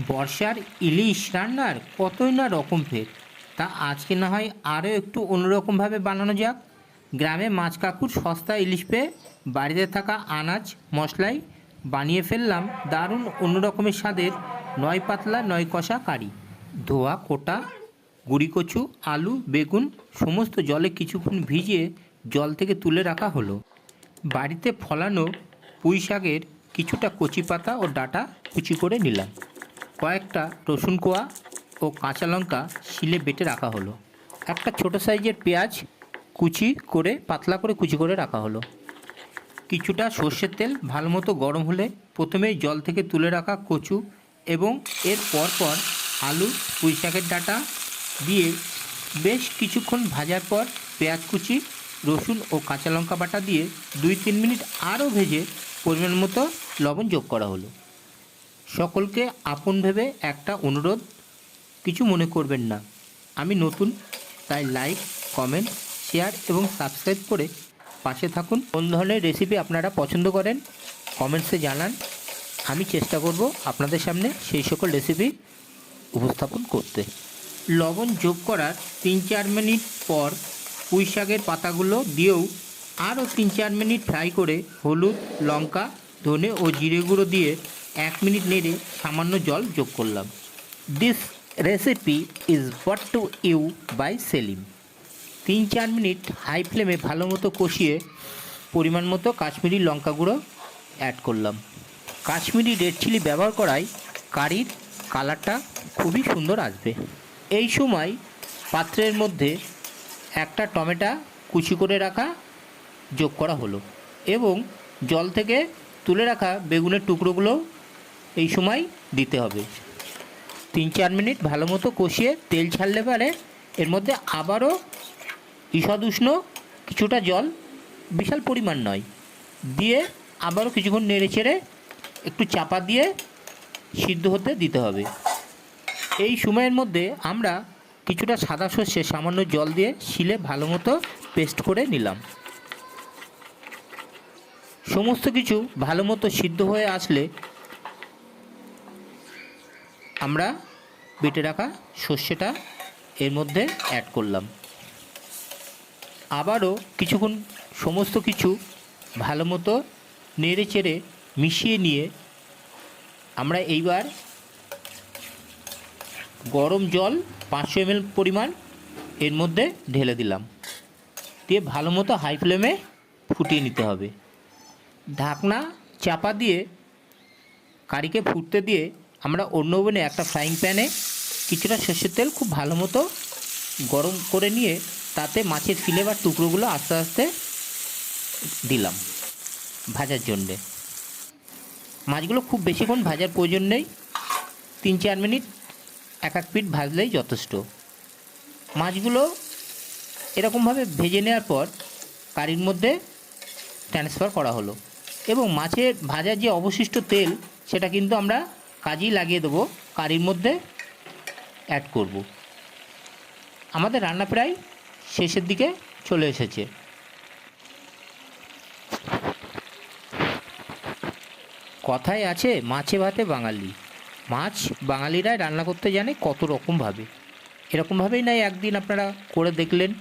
বর্ষার ইলিশ রান্নার কতই না রকম ফের, তা আজকে না হয় আরও একটু অন্যরকমভাবে বানানো যাক। গ্রামে মাছ কাকুর সস্তা ইলিশ পেয়ে বাড়িতে থাকা আনাজ মশলাই বানিয়ে ফেললাম দারুণ অন্য রকমের স্বাদের নয় পাতলা নয় কষা কারি। ধোয়া কোটা গুঁড়ি কচু আলু বেগুন সমস্ত জলে কিছুক্ষণ ভিজিয়ে জল থেকে তুলে রাখা হলো। বাড়িতে ফলানো পুঁই শাকের কিছুটা কচি পাতা ও ডাঁটা কুচি করে নিলাম। কয়েকটা রসুন কোয়া ও কাঁচা লঙ্কা শিলে বেটে রাখা হলো। একটা ছোটো সাইজের পেঁয়াজ কুচি করে পাতলা করে কুচি করে রাখা হলো। কিছুটা সর্ষের তেল ভালো মতো গরম হলে প্রথমেই জল থেকে তুলে রাখা কচু এবং এর পরপর আলু পুঁই শাকের ডাঁটা দিয়ে বেশ কিছুক্ষণ ভাজার পর পেঁয়াজ কুচি রসুন ও কাঁচা লঙ্কা বাটা দিয়ে 2-3 মিনিট আরও ভেজে পরিমাণ মতো লবণ যোগ করা হলো। সকলকে আপন ভেবে একটা অনুরোধ, কিছু মনে করবেন না, আমি নতুন, তাই লাইক কমেন্ট শেয়ার এবং সাবস্ক্রাইব করে পাশে থাকুন। কোন ধরনের রেসিপি আপনারা পছন্দ করেন কমেন্টসে জানান, আমি চেষ্টা করব আপনাদের সামনে সেই সকল রেসিপি উপস্থাপন করতে। লবণ যোগ করার 3-4 মিনিট পর পুঁই শাকের পাতাগুলো দিয়েও আরও 3-4 মিনিট ফ্রাই করে হলুদ লঙ্কা ধনে ও জিরে গুঁড়ো দিয়ে 1 মিনিট নেড়ে সামান্য জল যোগ করলাম। This recipe is brought to you by Selim. 3-4 minute high ফ্লেমে ভালো মতো কষিয়ে পরিমাণ মতো কাশ্মীরি লঙ্কা গুঁড়ো অ্যাড করলাম। কাশ্মীরি রেড চিলি ব্যবহার করায় কারির কালারটা খুবই সুন্দর আসবে। এই সময় পাত্রের মধ্যে একটা টমেটো কুচি করে রাখা যোগ করা হলো এবং জল থেকে তুলে রাখা বেগুনের টুকরোগুলো এই সময় দিতে হবে। 3-4 মিনিট ভালো মতো কষিয়ে তেল ছাড়লে পারে এর মধ্যে আবারও ঈষৎ উষ্ণ কিছুটা জল, বিশাল পরিমাণ নয়, দিয়ে আবারও কিছুক্ষণ নেড়ে চেড়ে একটু চাপা দিয়ে সিদ্ধ হতে দিতে হবে। এই সময়ের মধ্যে আমরা কিছুটা সাদা সর্ষে সামান্য জল দিয়ে শিলে ভালো মতো পেস্ট করে নিলাম। সমস্ত কিছু ভালো মতো সিদ্ধ হয়ে আসলে আমরা বেটে রাখা সর্ষেটা এর মধ্যে অ্যাড করলাম। আবারও কিছুক্ষণ সমস্ত কিছু ভালো মতো নেড়ে চেড়ে মিশিয়ে নিয়ে আমরা এইবার গরম জল 500 ml পরিমাণ এর মধ্যে ঢেলে দিলাম, দিয়ে ভালো মতো হাই ফ্লেমে ফুটিয়ে নিতে হবে। ঢাকনা চাপা দিয়ে কারিকে ফুটতে দিয়ে আমরা অন্য ওভেনে একটা ফ্রাইং প্যানে কিছুটা সর্ষের তেল খুব ভালো মতো গরম করে নিয়ে তাতে মাছের ফিলে বা টুকরোগুলো আস্তে আস্তে দিলাম ভাজার জন্যে। মাছগুলো খুব বেশিক্ষণ ভাজার প্রয়োজন নেই, 3-4 মিনিট এক পিঠ ভাজলেই যথেষ্ট। মাছগুলো এরকমভাবে ভেজে নেওয়ার পর কারির মধ্যে ট্রান্সফার করা হলো এবং মাছের ভাজার যে অবশিষ্ট তেল সেটা কিন্তু আমরা কাজেই লাগিয়ে দেবো, কারির মধ্যে অ্যাড করব। আমাদের রান্না প্রায় শেষের দিকে চলে এসেছে। কথায় আছে মাছে ভাতে বাঙালি, মাছ বাঙালিরাই রান্না করতে জানে কত রকমভাবে। এরকমভাবেই নয় একদিন আপনারা করে দেখলেন,